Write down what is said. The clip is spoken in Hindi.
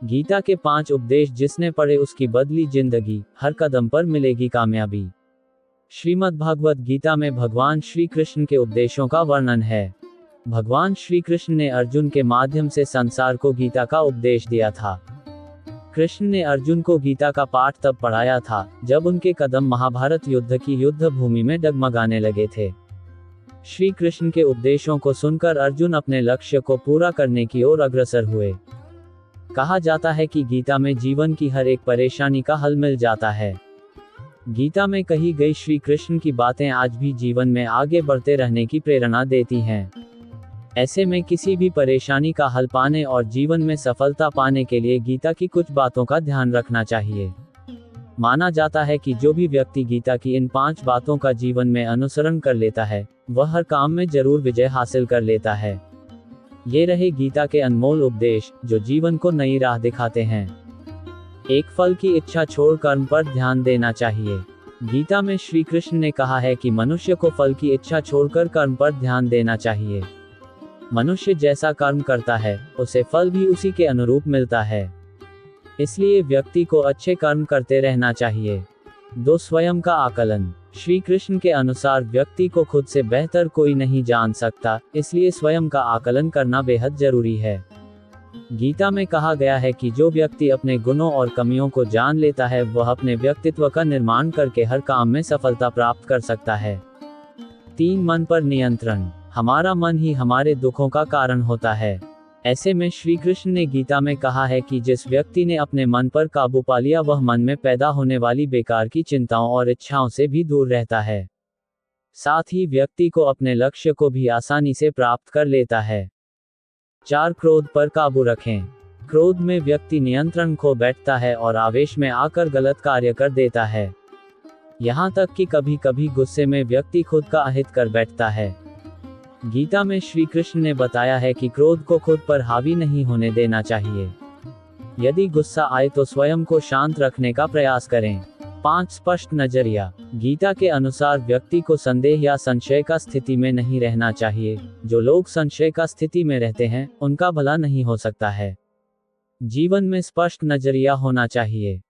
गीता के 5 उपदेश जिसने पढ़े उसकी बदली जिंदगी, हर कदम पर मिलेगी कामयाबी। श्रीमद् भागवत गीता में भगवान श्री कृष्ण के उपदेशों का वर्णन है। भगवान श्री कृष्ण ने अर्जुन के माध्यम से संसार को गीता का उपदेश दिया था। कृष्ण ने अर्जुन को गीता का पाठ तब पढ़ाया था जब उनके कदम महाभारत युद्ध की युद्ध भूमि में डगमगाने लगे थे। श्री कृष्ण के उपदेशों को सुनकर अर्जुन अपने लक्ष्य को पूरा करने की ओर अग्रसर हुए। कहा जाता है कि गीता में जीवन की हर एक परेशानी का हल मिल जाता है। गीता में कही गई श्री कृष्ण की बातें आज भी जीवन में आगे बढ़ते रहने की प्रेरणा देती हैं। ऐसे में किसी भी परेशानी का हल पाने और जीवन में सफलता पाने के लिए गीता की कुछ बातों का ध्यान रखना चाहिए। माना जाता है कि जो भी व्यक्ति गीता की इन 5 बातों का जीवन में अनुसरण कर लेता है, वह हर काम में जरूर विजय हासिल कर लेता है। ये रहे गीता के अनमोल उपदेश जो जीवन को नई राह दिखाते हैं। एक फल की इच्छा छोड़ कर्म पर ध्यान देना चाहिए। गीता में श्री कृष्ण ने कहा है कि मनुष्य को फल की इच्छा छोड़कर कर्म पर ध्यान देना चाहिए। मनुष्य जैसा कर्म करता है, उसे फल भी उसी के अनुरूप मिलता है। इसलिए व्यक्ति को अच्छे कर्म करते रहना चाहिए। 2 स्वयं का आकलन। श्री कृष्ण के अनुसार व्यक्ति को खुद से बेहतर कोई नहीं जान सकता, इसलिए स्वयं का आकलन करना बेहद जरूरी है। गीता में कहा गया है कि जो व्यक्ति अपने गुणों और कमियों को जान लेता है, वह अपने व्यक्तित्व का निर्माण करके हर काम में सफलता प्राप्त कर सकता है। 3 मन पर नियंत्रण। हमारा मन ही हमारे दुखों का कारण होता है। ऐसे में श्री कृष्ण ने गीता में कहा है कि जिस व्यक्ति ने अपने मन पर काबू पा लिया, वह मन में पैदा होने वाली बेकार की चिंताओं और इच्छाओं से भी दूर रहता है। साथ ही व्यक्ति को अपने लक्ष्य को भी आसानी से प्राप्त कर लेता है। 4 क्रोध पर काबू रखें। क्रोध में व्यक्ति नियंत्रण खो बैठता है और आवेश में आकर गलत कार्य कर देता है। यहाँ तक कि कभी कभी गुस्से में व्यक्ति खुद का अहित कर बैठता है। गीता में श्री कृष्ण ने बताया है कि क्रोध को खुद पर हावी नहीं होने देना चाहिए। यदि गुस्सा आए तो स्वयं को शांत रखने का प्रयास करें। 5 स्पष्ट नजरिया। गीता के अनुसार व्यक्ति को संदेह या संशय का स्थिति में नहीं रहना चाहिए। जो लोग संशय का स्थिति में रहते हैं, उनका भला नहीं हो सकता है। जीवन में स्पष्ट नजरिया होना चाहिए।